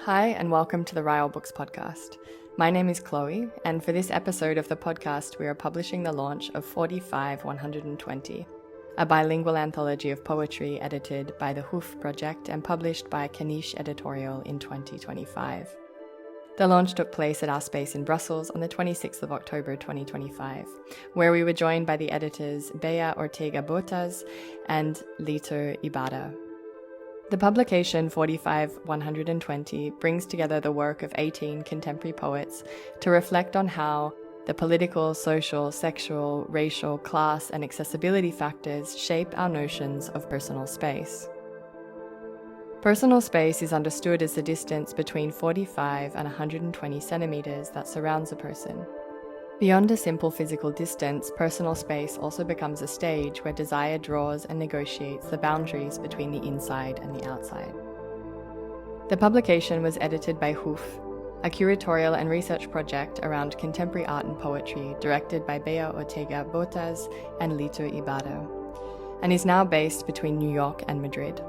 Hi, and welcome to the Ryle Books podcast. My name is Chloe, and for this episode of the podcast, we are publishing the launch of 45 120, a bilingual anthology of poetry edited by the Hoof Project and published by Caniche editorial in 2025. The launch took place at our space in Brussels on the 26th of October 2025, where we were joined by the editors Bea Ortega Botas and Leto Ybarra. The publication 45 120 brings together the work of 18 contemporary poets to reflect on how the political, social, sexual, racial, class, and accessibility factors shape our notions of personal space. Personal space is understood as the distance between 45 and 120 centimeters that surrounds a person. Beyond a simple physical distance, personal space also becomes a stage where desire draws and negotiates the boundaries between the inside and the outside. The publication was edited by Hoof, a curatorial and research project around contemporary art and poetry directed by Bea Ortega Botas and Leto Ybarra, and is now based between New York and Madrid.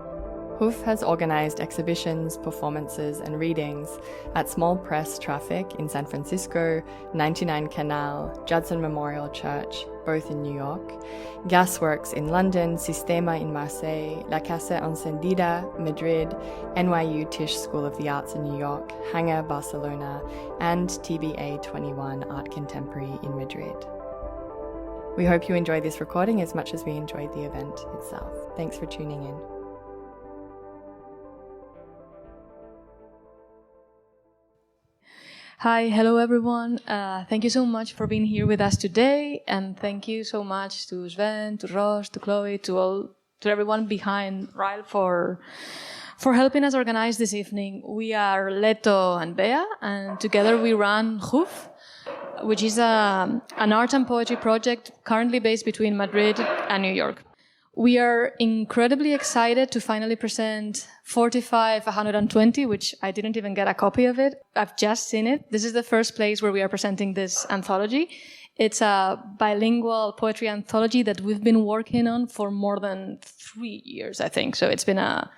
Hoof has organized exhibitions, performances, and readings at Small Press Traffic in San Francisco, 99 Canal, Judson Memorial Church, both in New York, Gasworks in London, Sistema in Marseille, La Casa Encendida, Madrid, NYU Tisch School of the Arts in New York, Hangar, Barcelona, and TBA 21 Art Contemporary in Madrid. We hope you enjoyed this recording as much as we enjoyed the event itself. Thanks for tuning in. Hi, hello everyone. Thank you so much for being here with us today, and thank you so much to Sven, to Ross, to Chloe, to everyone behind Ryle for helping us organize this evening. We are Leto and Bea, and together we run Hoof, which is an art and poetry project currently based between Madrid and New York. We are incredibly excited to finally present 45 120, which I didn't even get a copy of it. I've just seen it. This is the first place where we are presenting this anthology. It's a bilingual poetry anthology that we've been working on for more than 3 years, I think. So it's been a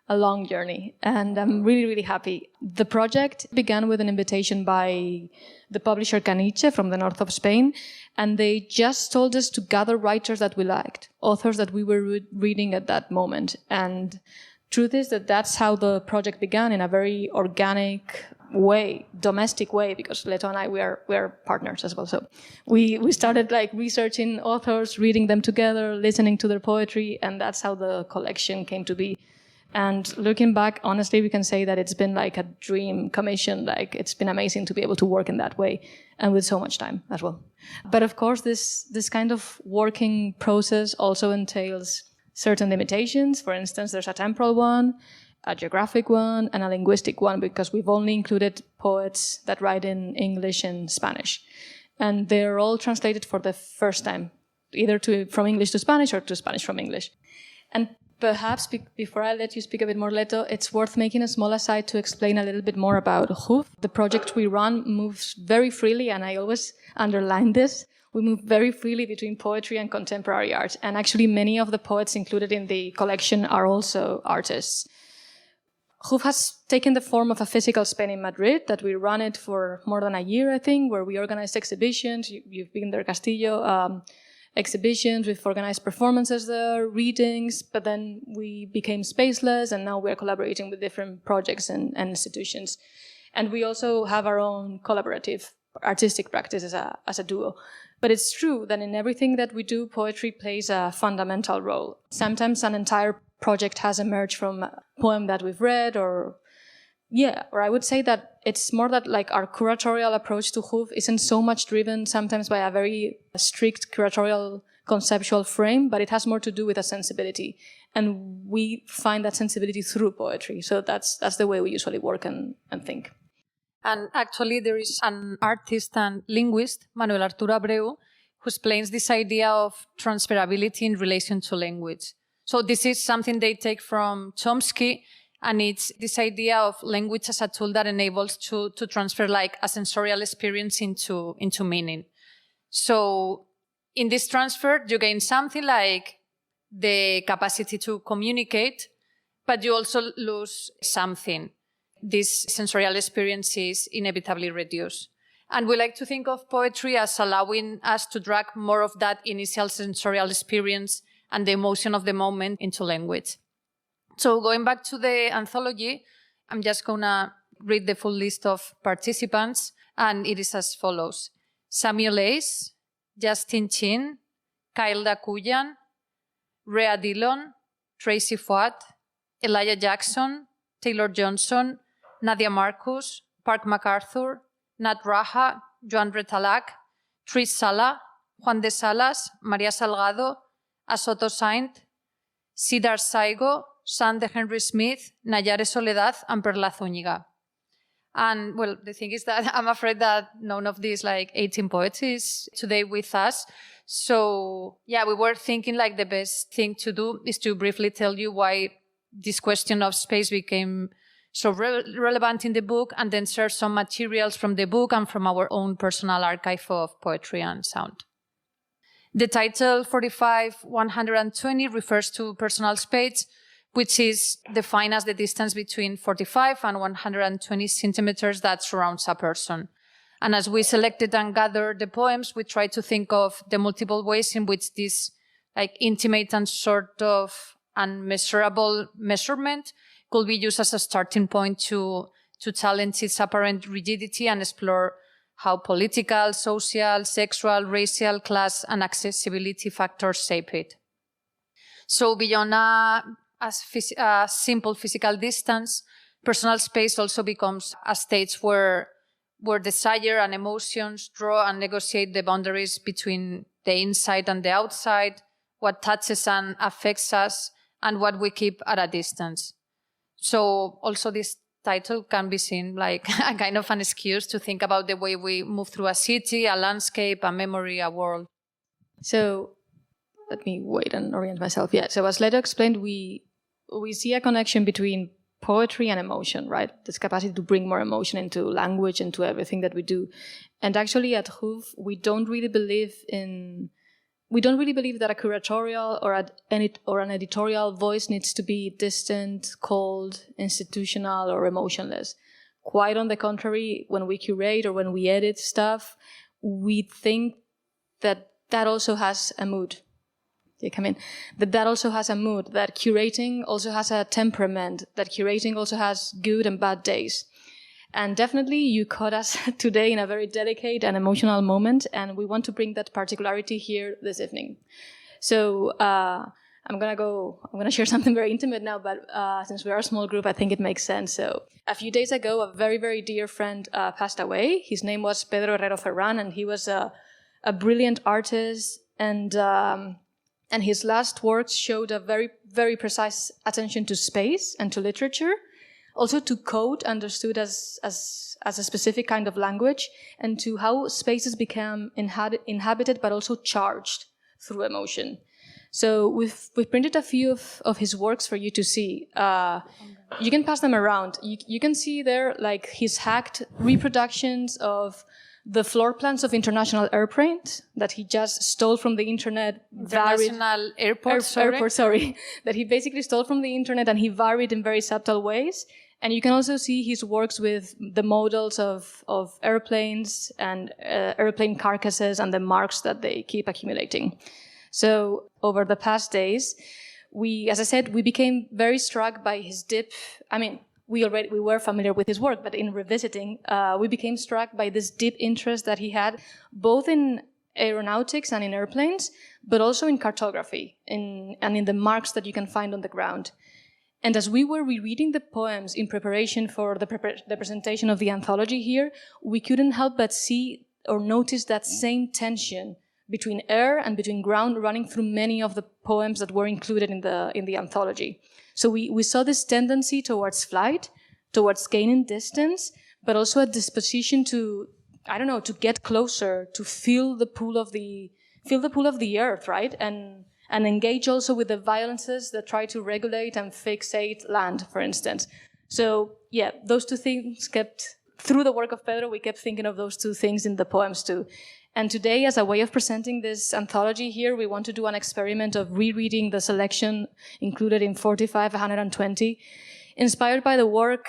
long journey, and I'm really, really happy. The project began with an invitation by the publisher Caniche from the north of Spain, and they just told us to gather writers that we liked, authors that we were reading at that moment. And truth is that that's how the project began, in a very organic way, domestic way, because Leto and I, we are partners as well. So we started like researching authors, reading them together, listening to their poetry, and that's how the collection came to be. And looking back, honestly, we can say that it's been like a dream commission. Like, it's been amazing to be able to work in that way and with so much time as well. But of course, this kind of working process also entails certain limitations. For instance, there's a temporal one, a geographic one, and a linguistic one, because we've only included poets that write in English and Spanish. And they're all translated for the first time, either from English to Spanish or to Spanish from English. And perhaps before I let you speak a bit more, Leto, it's worth making a small aside to explain a little bit more about Hoof. The project we run moves very freely, and I always underline this. We move very freely between poetry and contemporary art. And actually, many of the poets included in the collection are also artists. Hoof has taken the form of a physical space in Madrid that we run it for more than a year, I think, where we organized exhibitions. You've been there, Castillo. Exhibitions, we've organized performances there, readings, but then we became spaceless, and now we're collaborating with different projects and institutions. And we also have our own collaborative artistic practice as a duo. But it's true that in everything that we do, poetry plays a fundamental role. Sometimes an entire project has emerged from a poem that we've read, or I would say that it's more that like our curatorial approach to Hoof isn't so much driven sometimes by a very strict curatorial conceptual frame, but it has more to do with a sensibility. And we find that sensibility through poetry. So that's the way we usually work and think. And actually there is an artist and linguist, Manuel Arturo Abreu, who explains this idea of transferability in relation to language. So this is something they take from Chomsky, and it's this idea of language as a tool that enables to transfer like a sensorial experience into meaning. So in this transfer, you gain something like the capacity to communicate, but you also lose something. these sensorial experiences inevitably reduce. And we like to think of poetry as allowing us to drag more of that initial sensorial experience and the emotion of the moment into language. So going back to the anthology, I'm just going to read the full list of participants, and it is as follows. Samuel Ace, Justin Chin, Kyle Dakuyan, Rhea Dillon, Tracy Fuad, Elijah Jackson, Taylor Johnson, Nadia Marcus, Park MacArthur, Nat Raja, Joan Retalak, Trish Sala, Juan de Salas, Maria Salgado, Asoto Saint, Sidar Saigo, San de Henry Smith, Nayare Soledad, and Perla Zúñiga. And well, the thing is that I'm afraid that none of these 18 poets is today with us. So yeah, we were thinking the best thing to do is to briefly tell you why this question of space became so relevant in the book, and then share some materials from the book and from our own personal archive of poetry and sound. The title 45-120 refers to personal space, which is defined as the distance between 45 and 120 centimeters that surrounds a person. And as we selected and gathered the poems, we tried to think of the multiple ways in which this intimate and sort of unmeasurable measurement could be used as a starting point to challenge its apparent rigidity and explore how political, social, sexual, racial, class, and accessibility factors shape it. So beyond a simple physical distance, personal space also becomes a stage where desire and emotions draw and negotiate the boundaries between the inside and the outside, what touches and affects us, and what we keep at a distance. So also this title can be seen like a kind of an excuse to think about the way we move through a city, a landscape, a memory, a world. So let me wait and orient myself. Yeah, so as Leto explained, we see a connection between poetry and emotion, right? This capacity to bring more emotion into language, into everything that we do. And actually at Hoof, we don't really believe that a curatorial or an editorial voice needs to be distant, cold, institutional, or emotionless. Quite on the contrary, when we curate or when we edit stuff, we think that also has a mood. That also has a mood, that curating also has a temperament, that curating also has good and bad days. And definitely you caught us today in a very delicate and emotional moment, and we want to bring that particularity here this evening. So I'm gonna share something very intimate now, but since we are a small group, I think it makes sense. So a few days ago, a very, very dear friend passed away. His name was Pedro Herrero Ferran, and he was a brilliant artist, and his last works showed a very, very precise attention to space and to literature, also to code understood as a specific kind of language, and to how spaces become inhabited but also charged through emotion. So we've printed a few of his works for you to see. You can pass them around. You can see there his hacked reproductions of the floor plans of international airplanes that he just stole from the internet. International airports, that he basically stole from the internet, and he varied in very subtle ways. And you can also see his works with the models of airplanes and airplane carcasses and the marks that they keep accumulating. So over the past days, as I said, we became very struck by his deep, we were familiar with his work, but in revisiting, we became struck by this deep interest that he had, both in aeronautics and in airplanes, but also in cartography and in the marks that you can find on the ground. And as we were rereading the poems in preparation for the presentation of the anthology here, we couldn't help but see or notice that same tension between air and between ground running through many of the poems that were included in the anthology. So we saw this tendency towards flight, towards gaining distance, but also a disposition to get closer, to feel the pull of the earth, right? And engage also with the violences that try to regulate and fixate land, for instance. So yeah, those two things through the work of Pedro, we kept thinking of those two things in the poems too. And today, as a way of presenting this anthology here, we want to do an experiment of rereading the selection included in 45-120, inspired by the work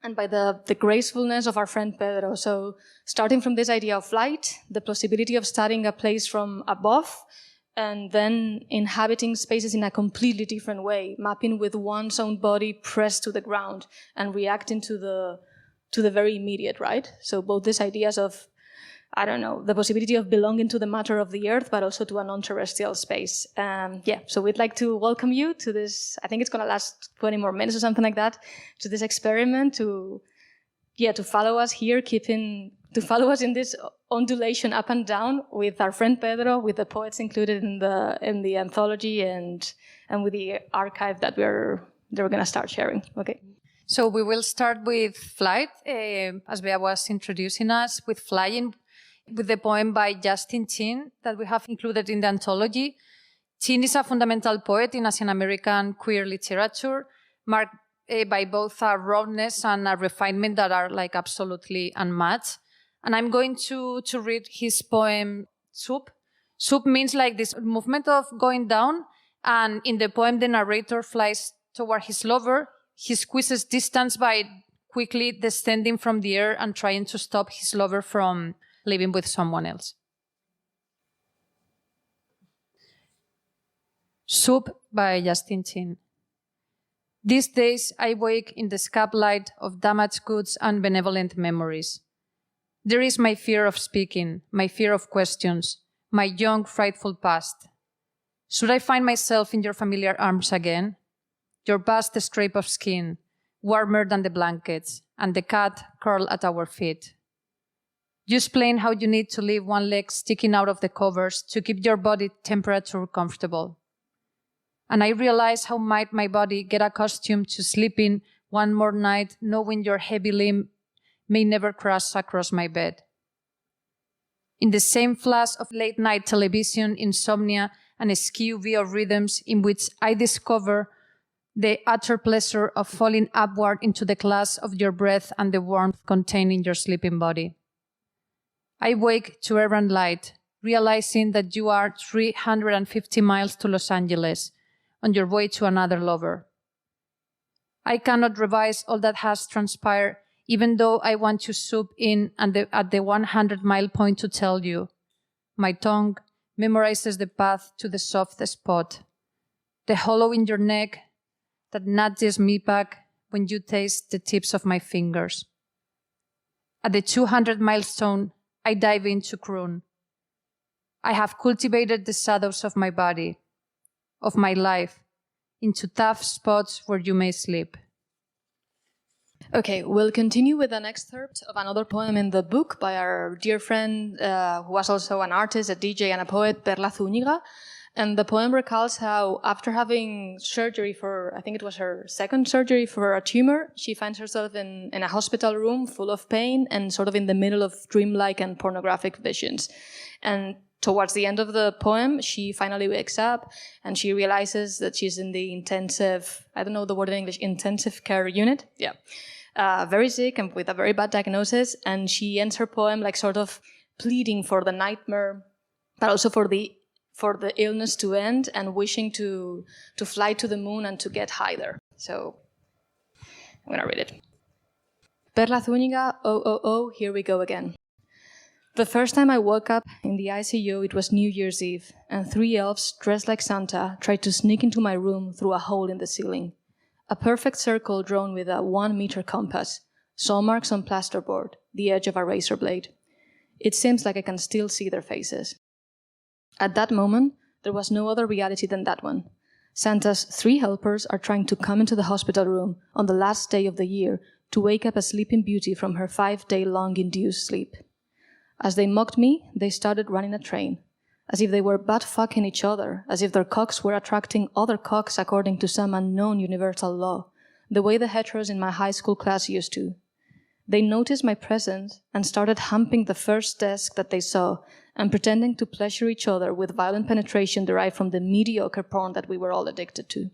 and by the gracefulness of our friend Pedro. So starting from this idea of flight, the possibility of studying a place from above, and then inhabiting spaces in a completely different way, mapping with one's own body pressed to the ground and reacting to the very immediate, right? So both these ideas of, I don't know, the possibility of belonging to the matter of the earth, but also to a non-terrestrial space. So we'd like to welcome you to this, I think it's going to last 20 more minutes or something like that, to this experiment, to follow us here, to follow us in this undulation up and down with our friend Pedro, with the poets included in the anthology, and with the archive that we're going to start sharing. Okay. So we will start with flight, as Bea was introducing us, with flying, with the poem by Justin Chin that we have included in the anthology. Chin is a fundamental poet in Asian American queer literature, marked by both a rawness and a refinement that are like absolutely unmatched. And I'm going to read his poem, Soup. Soup means like this movement of going down, and in the poem the narrator flies toward his lover. He squeezes distance by quickly descending from the air and trying to stop his lover from living with someone else. Soup by Justin Chin. These days I wake in the scab light of damaged goods and benevolent memories. There is my fear of speaking, my fear of questions, my young, frightful past. Should I find myself in your familiar arms again? Your vast scrape of skin, warmer than the blankets, and the cat curled at our feet. You explain how you need to leave one leg sticking out of the covers to keep your body temperature comfortable. And I realize how might my body get accustomed to sleeping one more night, knowing your heavy limb may never cross across my bed. In the same flash of late-night television, insomnia, and askew view of rhythms in which I discover the utter pleasure of falling upward into the clasp of your breath and the warmth contained in your sleeping body. I wake to errant light, realizing that you are 350 miles to Los Angeles, on your way to another lover. I cannot revise all that has transpired, even though I want to swoop in at the 100-mile point to tell you. My tongue memorizes the path to the soft spot, the hollow in your neck that nudges me back when you taste the tips of my fingers. At the 200 milestone, I dive into croon. I have cultivated the shadows of my body, of my life, into tough spots where you may sleep. Okay, we'll continue with an excerpt of another poem in the book by our dear friend, who was also an artist, a DJ, and a poet, Perla Zúñiga. And the poem recalls how, after having surgery for, I think it was her second surgery for a tumor, she finds herself in a hospital room full of pain and sort of in the middle of dreamlike and pornographic visions. And towards the end of the poem, she finally wakes up and she realizes that she's in the intensive, I don't know the word in English, intensive care unit. Yeah. Very sick and with a very bad diagnosis. And she ends her poem like sort of pleading for the nightmare, but also for the illness to end and wishing to fly to the moon and to get high there. So I'm going to read it. Perla Zúñiga, oh, here we go again. The first time I woke up in the ICU, it was New Year's Eve, and 3 elves dressed like Santa tried to sneak into my room through a hole in the ceiling. A perfect circle drawn with a 1-meter compass, saw marks on plasterboard, the edge of a razor blade. It seems like I can still see their faces. At that moment, there was no other reality than that one. Santa's 3 helpers are trying to come into the hospital room on the last day of the year to wake up a sleeping beauty from her 5-day-long induced sleep. As they mocked me, they started running a train, as if they were butt-fucking each other, as if their cocks were attracting other cocks according to some unknown universal law, the way the heteros in my high school class used to. They noticed my presence and started humping the first desk that they saw and pretending to pleasure each other with violent penetration derived from the mediocre porn that we were all addicted to.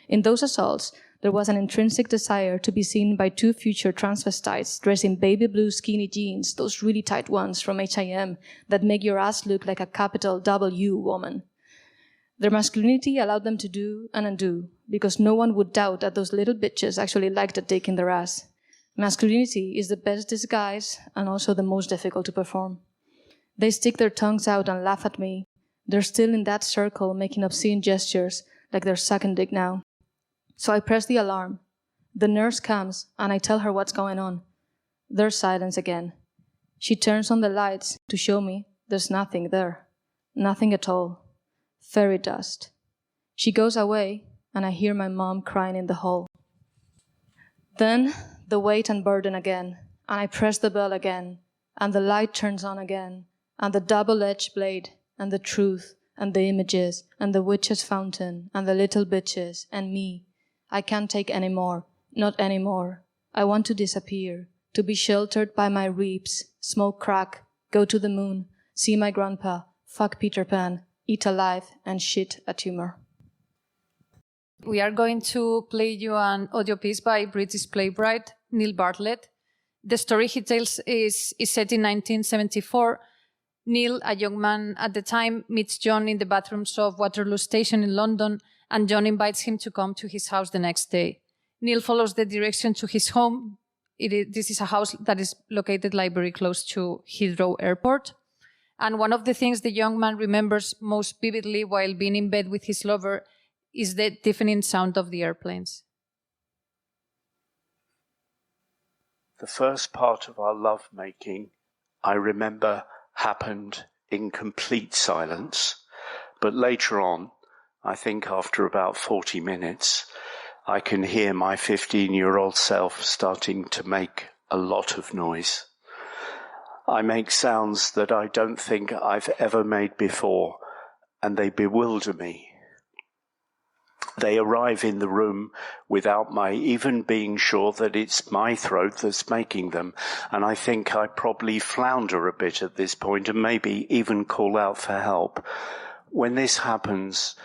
In those assaults, there was an intrinsic desire to be seen by 2 future transvestites dressed in baby blue skinny jeans, those really tight ones from H&M that make your ass look like a capital W woman. Their masculinity allowed them to do and undo, because no one would doubt that those little bitches actually liked a dick in their ass. Masculinity is the best disguise and also the most difficult to perform. They stick their tongues out and laugh at me. They're still in that circle making obscene gestures like they're sucking dick now. So I press the alarm. The nurse comes and I tell her what's going on. There's silence again. She turns on the lights to show me there's nothing there. Nothing at all. Fairy dust. She goes away and I hear my mom crying in the hall. Then the weight and burden again, and I press the bell again, and the light turns on again, and the double-edged blade, and the truth, and the images, and the witch's fountain, and the little bitches, and me. I can't take any more, not any more. I want to disappear, to be sheltered by my reaps, smoke crack, go to the moon, see my grandpa, fuck Peter Pan, eat alive, and shit a tumor. We are going to play you an audio piece by British playwright Neil Bartlett. The story he tells is set in 1974. Neil, a young man at the time, meets John in the bathrooms of Waterloo Station in London, and John invites him to come to his house the next day. Neil follows the direction to his home. This is a house that is located like very close to Heathrow Airport. And one of the things the young man remembers most vividly while being in bed with his lover is the deafening sound of the airplanes. The first part of our lovemaking, I remember, happened in complete silence. But later on, I think after about 40 minutes, I can hear my 15-year-old self starting to make a lot of noise. I make sounds that I don't think I've ever made before, and they bewilder me. They arrive in the room without my even being sure that it's my throat that's making them, and I think I probably flounder a bit at this point and maybe even call out for help. When this happens,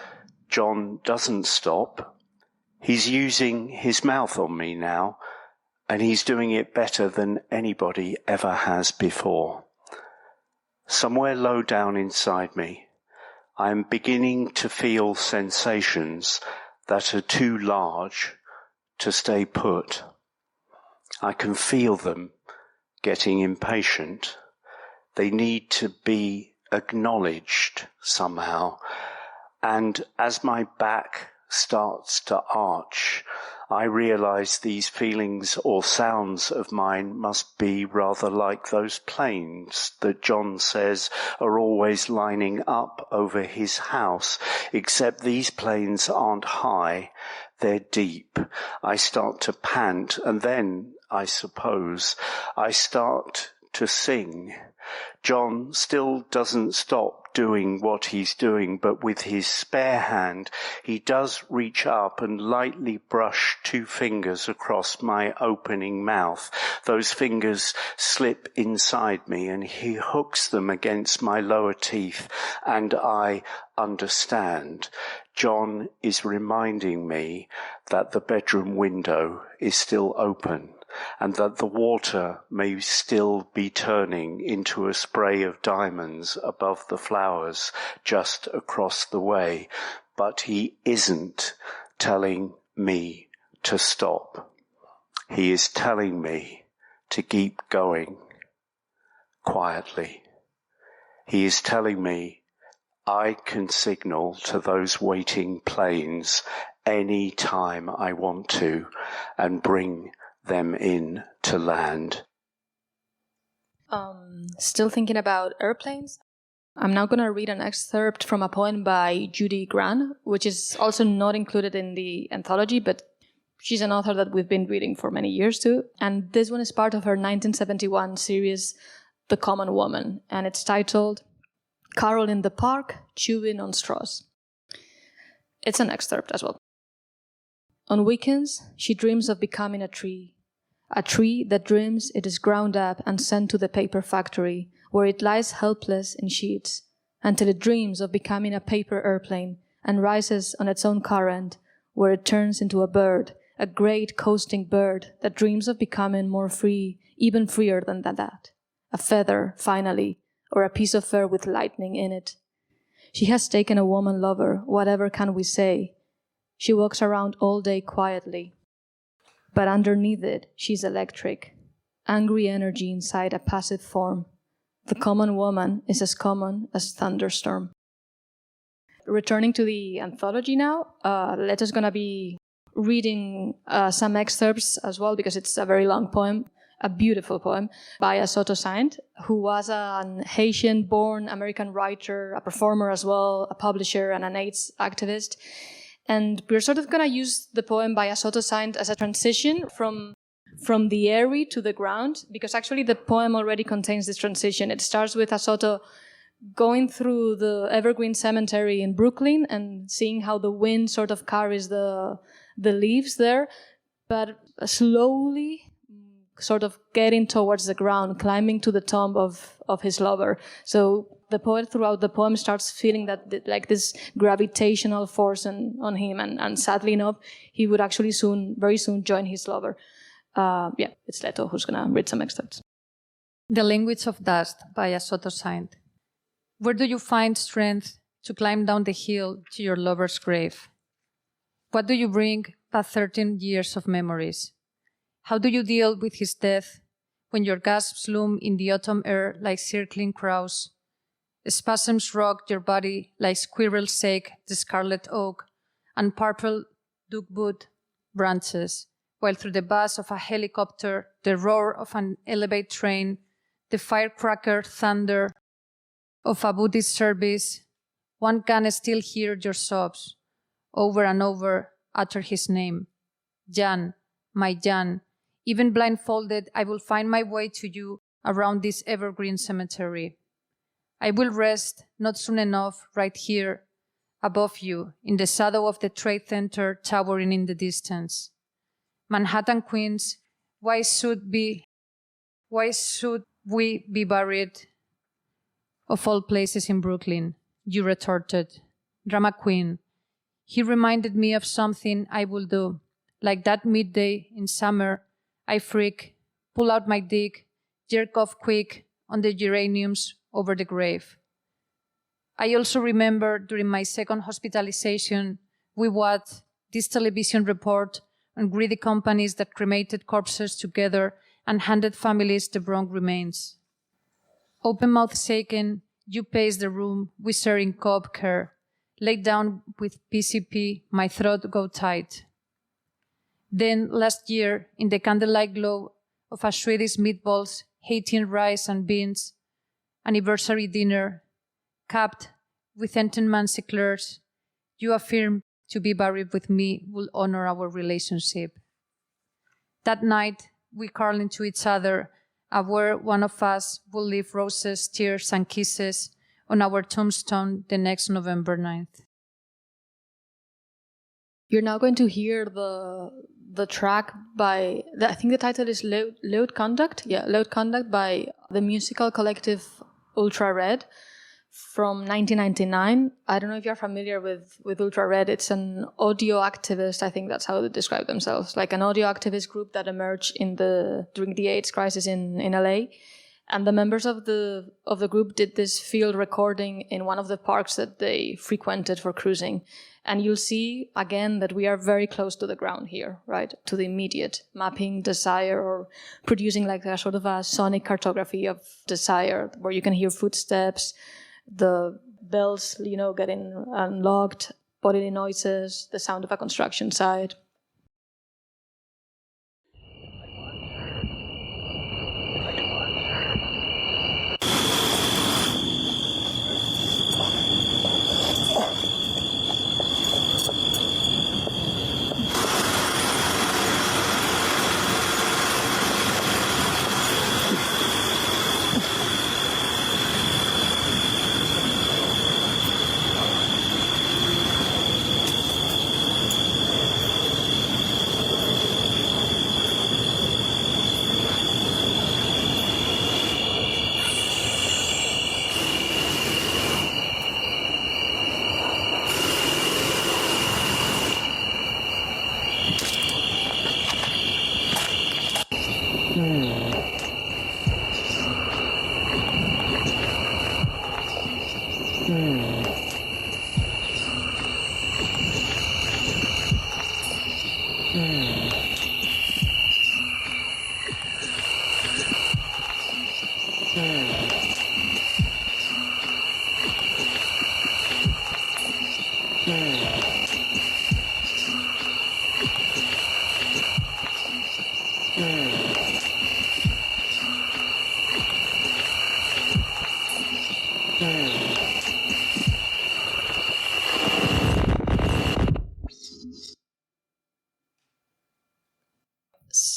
John doesn't stop. He's using his mouth on me now, and he's doing it better than anybody ever has before. Somewhere low down inside me, I am beginning to feel sensations that are too large to stay put. I can feel them getting impatient. They need to be acknowledged somehow. And as my back starts to arch, I realize these feelings or sounds of mine must be rather like those planes that John says are always lining up over his house, except these planes aren't high, they're deep. I start to pant, and then, I suppose, I start to sing. John still doesn't stop doing what he's doing, but with his spare hand, he does reach up and lightly brush 2 fingers across my opening mouth. Those fingers slip inside me, and he hooks them against my lower teeth, and I understand. John is reminding me that the bedroom window is still open, and that the water may still be turning into a spray of diamonds above the flowers just across the way, but he isn't telling me to stop. He is telling me to keep going quietly. He is telling me I can signal to those waiting planes any time I want to and bring them in to land. Still thinking about airplanes? I'm now going to read an excerpt from a poem by Judy Grant, which is also not included in the anthology, but she's an author that we've been reading for many years too. And this one is part of her 1971 series, The Common Woman, and it's titled Carol in the Park, Chewing on Straws. It's an excerpt as well. On weekends, she dreams of becoming a tree that dreams it is ground up and sent to the paper factory, where it lies helpless in sheets, until it dreams of becoming a paper airplane and rises on its own current, where it turns into a bird, a great coasting bird that dreams of becoming more free, even freer than that. A feather, finally, or a piece of fur with lightning in it. She has taken a woman lover, whatever can we say? She walks around all day quietly. but underneath it, she's electric. Angry energy inside a passive form. The common woman is as common as thunderstorm. Returning to the anthology now, Leto's going to be reading some excerpts as well, because it's a very long poem, a beautiful poem, by a Soto Saint, who was an Haitian-born American writer, a performer as well, a publisher, and an AIDS activist. And we're sort of going to use the poem by a Soto Saint as a transition from the airy to the ground, because actually the poem already contains this transition. It starts with a Soto going through the evergreen cemetery in Brooklyn and seeing how the wind sort of carries the leaves there, but slowly sort of getting towards the ground, climbing to the tomb of his lover. So the poet throughout the poem starts feeling that like this gravitational force on him, and sadly enough, he would actually very soon join his lover. It's Leto who's going to read some excerpts. The Language of Dust by a Soto Saint. Where do you find strength to climb down the hill to your lover's grave? What do you bring but 13 years of memories? How do you deal with his death when your gasps loom in the autumn air like circling crows? Spasms rock your body like squirrels shake the scarlet oak and purple dugwood branches, while through the buzz of a helicopter, the roar of an elevated train, the firecracker thunder of a Buddhist service, one can still hear your sobs. Over and over, utter his name. Jan, my Jan. Even blindfolded, I will find my way to you around this evergreen cemetery. I will rest, not soon enough, right here, above you, in the shadow of the Trade Center towering in the distance. Manhattan, Queens, why should we be buried of all places in Brooklyn? You retorted. Drama queen. He reminded me of something I will do. Like that midday in summer, I freak, pull out my dick, jerk off quick on the geraniums over the grave. I also remember during my second hospitalization, we watched this television report on greedy companies that cremated corpses together and handed families the wrong remains. Open mouth shaken, you pace the room, whispering cob care. Laid down with PCP, my throat go tight. Then last year, in the candlelight glow of a Swedish meatballs, Haitian rice and beans, anniversary dinner, capped with Entenmann's eclairs, you affirm to be buried with me will honor our relationship. That night, we curl into each other, aware one of us will leave roses, tears, and kisses on our tombstone the next November 9th. You're now going to hear the track by, I think the title is Loud Conduct? Yeah, Loud Conduct by the musical collective Ultra Red from 1999. I don't know if you're familiar with Ultra Red. It's an audio activist, I think that's how they describe themselves, like an audio activist group that emerged during the AIDS crisis in LA. And the members of the group did this field recording in one of the parks that they frequented for cruising. And you'll see, again, that we are very close to the ground here, right? To the immediate, mapping desire or producing like a sort of a sonic cartography of desire, where you can hear footsteps, the bells, getting unlocked, bodily noises, the sound of a construction site.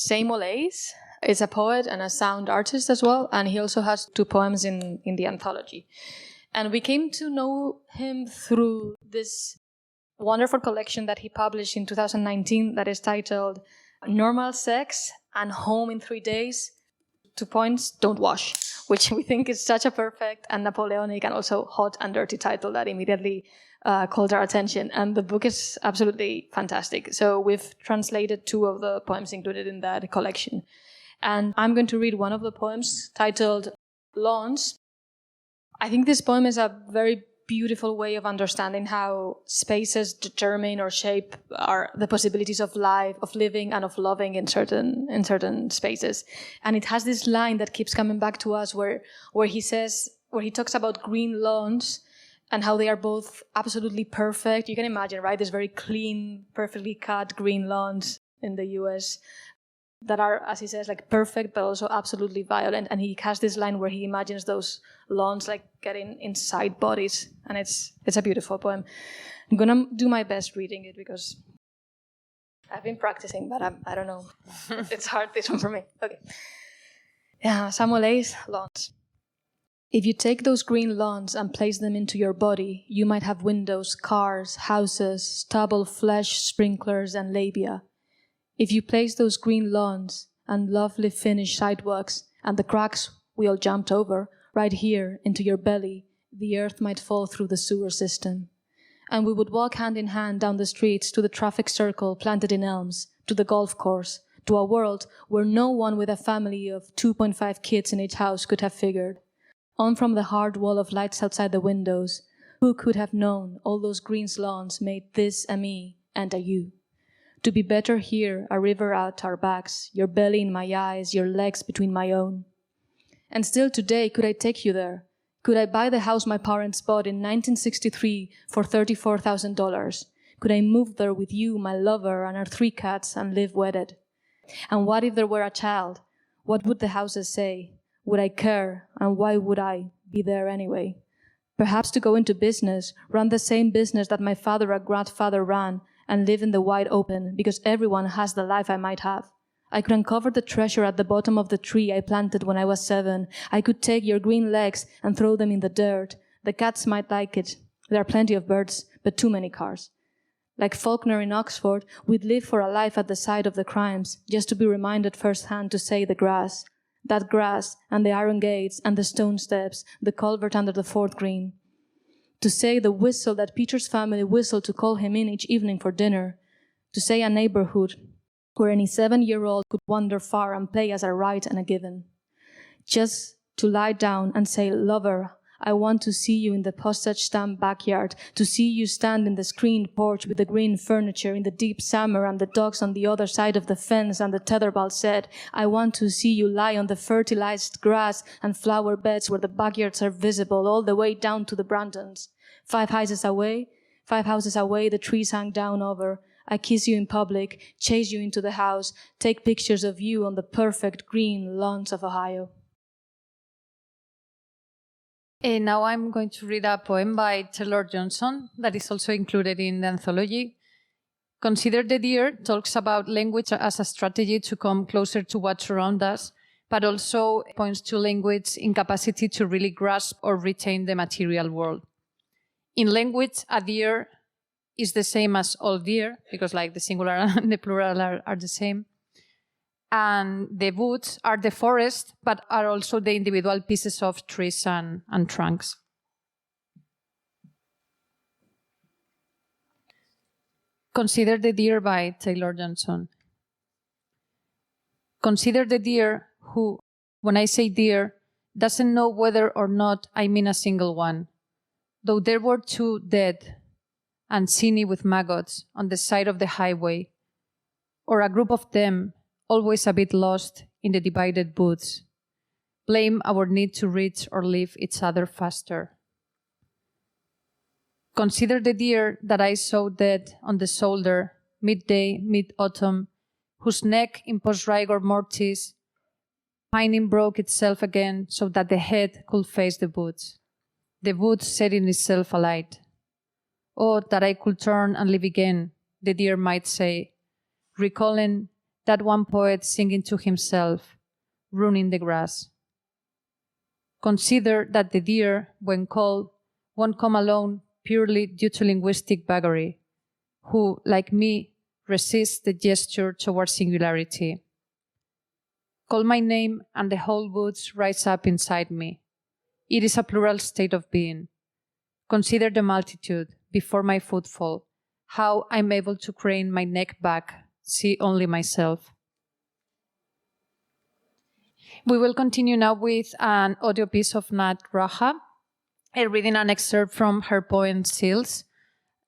Samuel Ace is a poet and a sound artist as well, and he also has 2 poems in the anthology. And we came to know him through this wonderful collection that he published in 2019 that is titled Normal Sex and Home in 3 Days. 2 points, don't wash, which we think is such a perfect and Napoleonic and also hot and dirty title that immediately called our attention. And the book is absolutely fantastic. So we've translated 2 of the poems included in that collection. And I'm going to read one of the poems titled Lawns. I think this poem is a very beautiful way of understanding how spaces determine or shape the possibilities of life, of living, and of loving in certain spaces. And it has this line that keeps coming back to us where he talks about green lawns and how they are both absolutely perfect. You can imagine, right? There's very clean, perfectly cut green lawns in the US that are, as he says, like perfect, but also absolutely violent. And he has this line where he imagines those lawns like getting inside bodies. And it's a beautiful poem. I'm going to do my best reading it because I've been practicing, but I don't know. It's hard, this one for me. Okay. Yeah, Samuel Ace, Lawns. If you take those green lawns and place them into your body, you might have windows, cars, houses, stubble, flesh, sprinklers, and labia. If you place those green lawns and lovely finished sidewalks and the cracks we all jumped over right here into your belly, the earth might fall through the sewer system. And we would walk hand in hand down the streets to the traffic circle planted in elms, to the golf course, to a world where no one with a family of 2.5 kids in each house could have figured. On from the hard wall of lights outside the windows, who could have known all those green lawns made this a me and a you? To be better here, a river at our backs, your belly in my eyes, your legs between my own. And still today, could I take you there? Could I buy the house my parents bought in 1963 for $34,000? Could I move there with you, my lover, and our 3 cats and live wedded? And what if there were a child? What would the houses say? Would I care? And why would I be there anyway? Perhaps to go into business, run the same business that my father or grandfather ran, and live in the wide open, because everyone has the life I might have. I could uncover the treasure at the bottom of the tree I planted when I was 7. I could take your green legs and throw them in the dirt. The cats might like it. There are plenty of birds, but too many cars. Like Faulkner in Oxford, we'd live for a life at the side of the crimes, just to be reminded firsthand to say the grass. That grass, and the iron gates, and the stone steps, the culvert under the 4th green. To say the whistle that Peter's family whistled to call him in each evening for dinner. To say a neighborhood where any 7-year-old could wander far and play as a right and a given. Just to lie down and say, lover, I want to see you in the postage stamp backyard, to see you stand in the screened porch with the green furniture in the deep summer and the dogs on the other side of the fence and the tetherball set. I want to see you lie on the fertilized grass and flower beds where the backyards are visible all the way down to the Brandons. 5 houses away, the trees hang down over. I kiss you in public, chase you into the house, take pictures of you on the perfect green lawns of Ohio. Now I'm going to read a poem by Taylor Johnson that is also included in the anthology. Consider the Deer talks about language as a strategy to come closer to what surrounds us, but also points to language's incapacity to really grasp or retain the material world. In language, a deer is the same as all deer, because like the singular and the plural are the same. And the woods are the forest, but are also the individual pieces of trees and trunks. Consider the Deer by Taylor Johnson. Consider the deer who, when I say deer, doesn't know whether or not I mean a single one. Though there were 2 dead and siny with maggots on the side of the highway, or a group of them always a bit lost in the divided woods, blame our need to reach or leave each other faster. Consider the deer that I saw dead on the shoulder, midday, mid-autumn, whose neck in post-rigor mortis, pining broke itself again so that the head could face the woods setting itself alight. Oh, that I could turn and live again, the deer might say, recalling that one poet singing to himself, ruining the grass. Consider that the deer, when called, won't come alone purely due to linguistic vagary, who, like me, resists the gesture towards singularity. Call my name and the whole woods rise up inside me. It is a plural state of being. Consider the multitude before my footfall, how I'm able to crane my neck back, see only myself. We will continue now with an audio piece of Nat Raha, reading an excerpt from her poem Seals,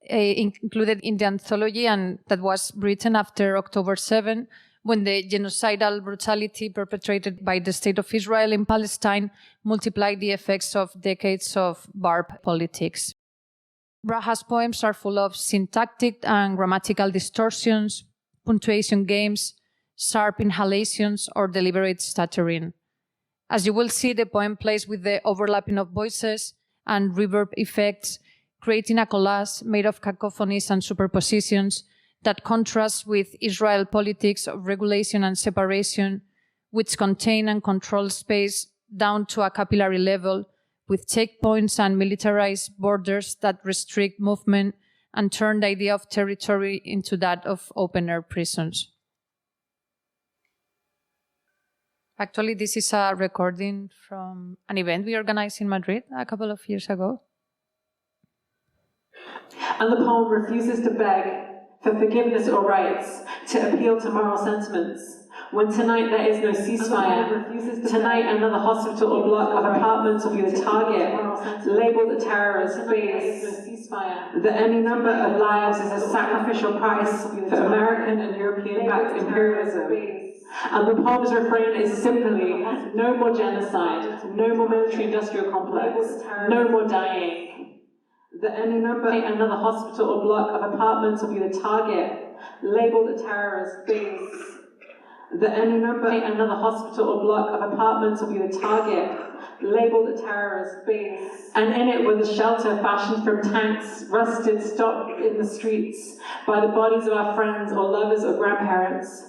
included in the anthology, and that was written after October 7, when the genocidal brutality perpetrated by the State of Israel in Palestine multiplied the effects of decades of barbed politics. Raha's poems are full of syntactic and grammatical distortions, punctuation games, sharp inhalations, or deliberate stuttering. As you will see, the poem plays with the overlapping of voices and reverb effects, creating a collage made of cacophonies and superpositions that contrasts with Israel politics of regulation and separation, which contain and control space down to a capillary level, with checkpoints and militarized borders that restrict movement and turn the idea of territory into that of open-air prisons. Actually, this is a recording from an event we organized in Madrid a couple of years ago. And the poem refuses to beg for forgiveness or rights, to appeal to moral sentiments. When tonight there is no ceasefire, tonight another hospital or block of apartments will be the target, labelled a terrorist base. That any number of lives is a sacrificial price for American and European-backed imperialism. And the poem's refrain is simply, no more genocide, no more military-industrial complex, no more dying. That any number, another hospital or block of apartments will be the target, labelled a terrorist base. That any number, another hospital or block of apartments will be the target, labelled a terrorist base. And in it was a shelter fashioned from tanks, rusted, stopped in the streets by the bodies of our friends or lovers or grandparents.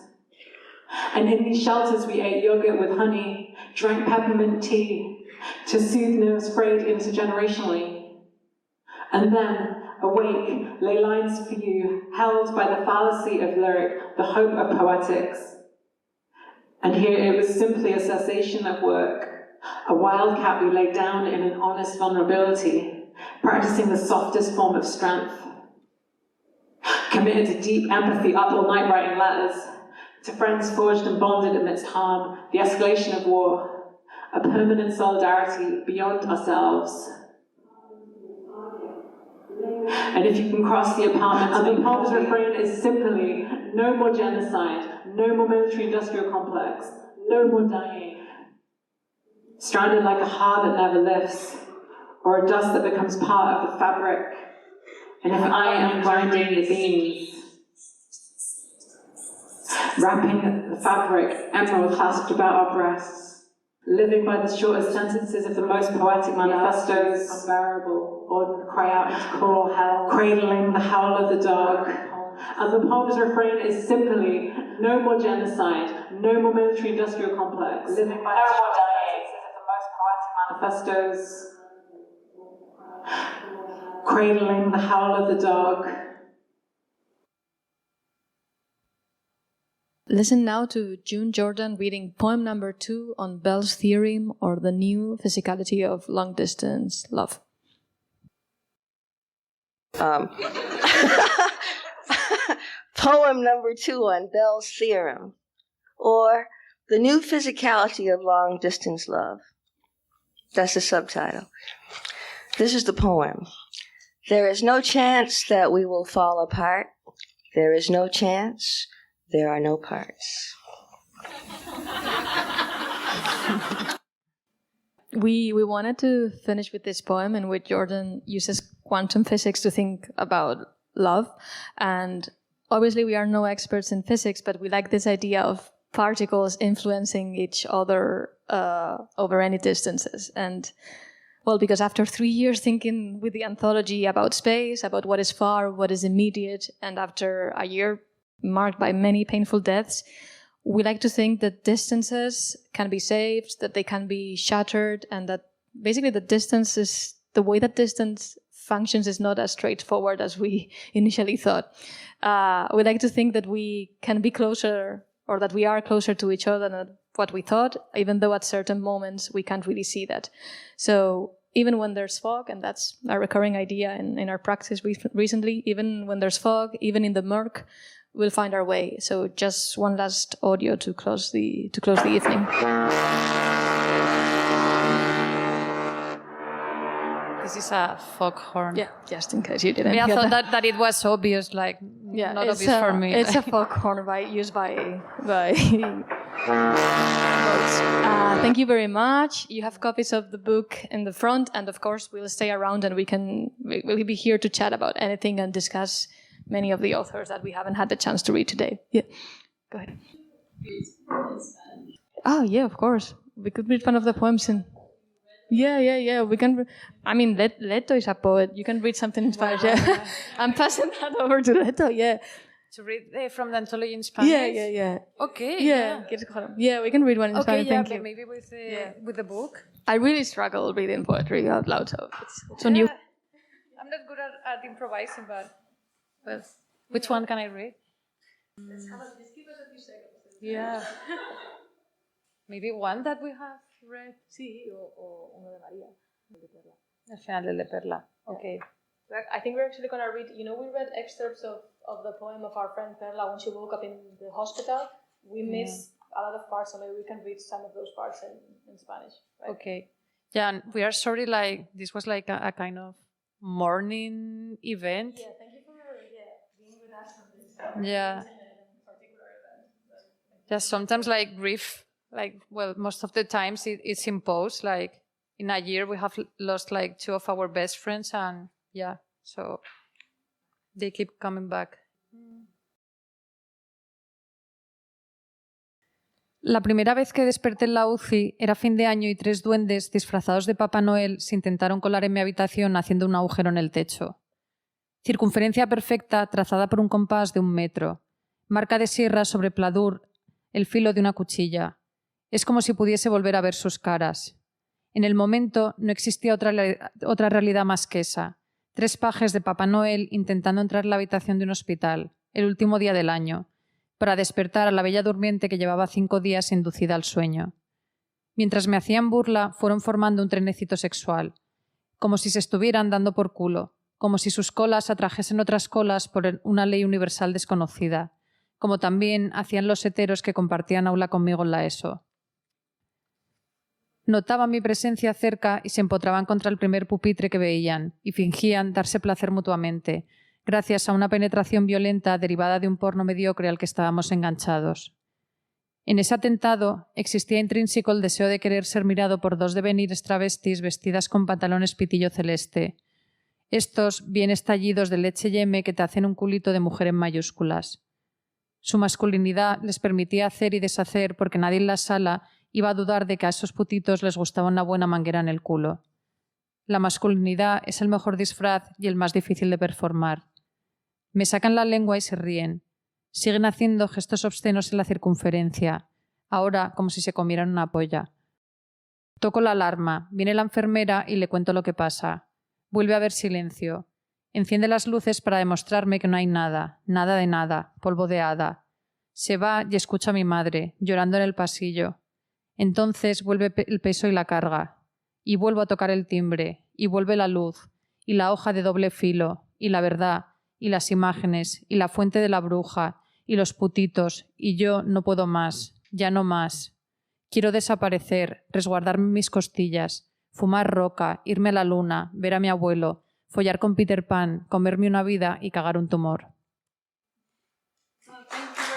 And in these shelters we ate yogurt with honey, drank peppermint tea to soothe nerves frayed intergenerationally. And then, awake, lay lines for you, held by the fallacy of lyric, the hope of poetics. And here it was simply a cessation of work, a wildcat we laid down in an honest vulnerability, practicing the softest form of strength. Committed to deep empathy, up all night writing letters, to friends forged and bonded amidst harm, the escalation of war, a permanent solidarity beyond ourselves. And if you can cross the apartments, and the poem's refrain is simply, no more genocide, no more military-industrial complex, no more dying. Stranded like a heart that never lifts, or a dust that becomes part of the fabric. And if I am grinding the beams, wrapping the fabric, emerald clasped about our breasts, living by the shortest sentences of the most poetic manifestos, unbearable, or cry out into cruel hell, cradling the howl of the dog. And the poem's refrain is simply, no more genocide, no more military-industrial complex, living by the shortest sentences of the most poetic manifestos, cradling the howl of the dog. Listen now to June Jordan reading poem number 2 on Bell's theorem, or the new physicality of long-distance love. Poem number 2 on Bell's theorem, or the new physicality of long-distance love. That's the subtitle. This is the poem. There is no chance that we will fall apart. There is no chance. There are no parts. We wanted to finish with this poem in which Jordan uses quantum physics to think about love. And obviously we are no experts in physics, but we like this idea of particles influencing each other over any distances. And well, because after 3 years thinking with the anthology about space, about what is far, what is immediate, and after a year marked by many painful deaths, we like to think that distances can be saved, that they can be shattered, and that basically the way that distance functions is not as straightforward as we initially thought. We like to think that we can be closer, or that we are closer to each other than what we thought, even though at certain moments we can't really see that. So even when there's fog, and that's a recurring idea in our practice recently, even when there's fog, even in the murk, we'll find our way. So just one last audio to close the evening. This is a foghorn. Yeah, just in case you didn't I hear thought that it was obvious, like not obvious for me. It's a foghorn used by boats. Thank you very much. You have copies of the book in the front, and of course we'll stay around and we'll be here to chat about anything and discuss many of the authors that we haven't had the chance to read today. Yeah, go ahead. Oh yeah, of course. We could read one of the poems in. Yeah. We can. Leto is a poet. You can read something in Spanish. Yeah. I'm passing that over to Leto. Yeah. To read from the anthology in Spanish. Yeah. Okay. Yeah, we can read one in Spanish. Yeah, Thank you. Maybe with the book. I really struggle reading poetry out loud, so it's on you. I'm not good at improvising, but well, which one can I read? Just give us a few seconds. Yeah. Maybe one that we have read. Sí, o uno de María. El final del de Perla. Okay. I think we're actually going to read, we read excerpts of the poem of our friend Perla when she woke up in the hospital. We missed a lot of parts, so maybe we can read some of those parts in Spanish. Right? Okay. Yeah, and we are sorry, this was like a kind of morning event. Yeah, thank you for being with us on this. Yeah. Particular event. Yeah, sometimes grief, most of the times it's imposed. In a year we have lost two of our best friends, and yeah, so they keep coming back. La primera vez que desperté en la UCI era fin de año y 3 duendes disfrazados de Papá Noel se intentaron colar en mi habitación haciendo un agujero en el techo. Circunferencia perfecta trazada por un compás de 1 metro. Marca de sierra sobre pladur, el filo de una cuchilla. Es como si pudiese volver a ver sus caras. En el momento no existía otra realidad más que esa. 3 pajes de Papá Noel intentando entrar en la habitación de un hospital, el último día del año, para despertar a la bella durmiente que llevaba 5 días inducida al sueño. Mientras me hacían burla, fueron formando un trenecito sexual, como si se estuvieran dando por culo, como si sus colas atrajesen otras colas por una ley universal desconocida, como también hacían los heteros que compartían aula conmigo en la ESO. Notaban mi presencia cerca y se empotraban contra el primer pupitre que veían y fingían darse placer mutuamente, gracias a una penetración violenta derivada de un porno mediocre al que estábamos enganchados. En ese atentado existía intrínseco el deseo de querer ser mirado por 2 devenires travestis vestidas con pantalones pitillo celeste. Estos bien estallidos de leche yeme que te hacen un culito de mujer en mayúsculas. Su masculinidad les permitía hacer y deshacer porque nadie en la sala iba a dudar de que a esos putitos les gustaba una buena manguera en el culo. La masculinidad es el mejor disfraz y el más difícil de performar. Me sacan la lengua y se ríen. Siguen haciendo gestos obscenos en la circunferencia, ahora como si se comieran una polla. Toco la alarma, viene la enfermera y le cuento lo que pasa. Vuelve a haber silencio. Enciende las luces para demostrarme que no hay nada, nada de nada, polvo de hada. Se va y escucha a mi madre, llorando en el pasillo. Entonces vuelve el peso y la carga. Y vuelvo a tocar el timbre, y vuelve la luz, y la hoja de doble filo, y la verdad, y las imágenes, y la fuente de la bruja, y los putitos, y yo no puedo más, ya no más. Quiero desaparecer, resguardarme mis costillas, fumar roca, irme a la luna, ver a mi abuelo, follar con Peter Pan, comerme una vida y cagar un tumor.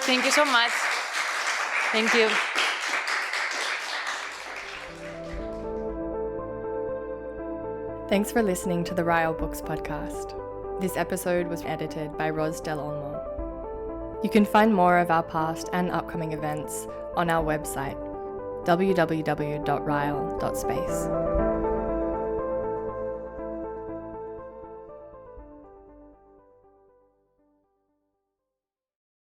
Thank you so much. Thank you. Thanks for listening to the Ryle Books podcast. This episode was edited by Ros Del Olmo. You can find more of our past and upcoming events on our website, www.ryle.space.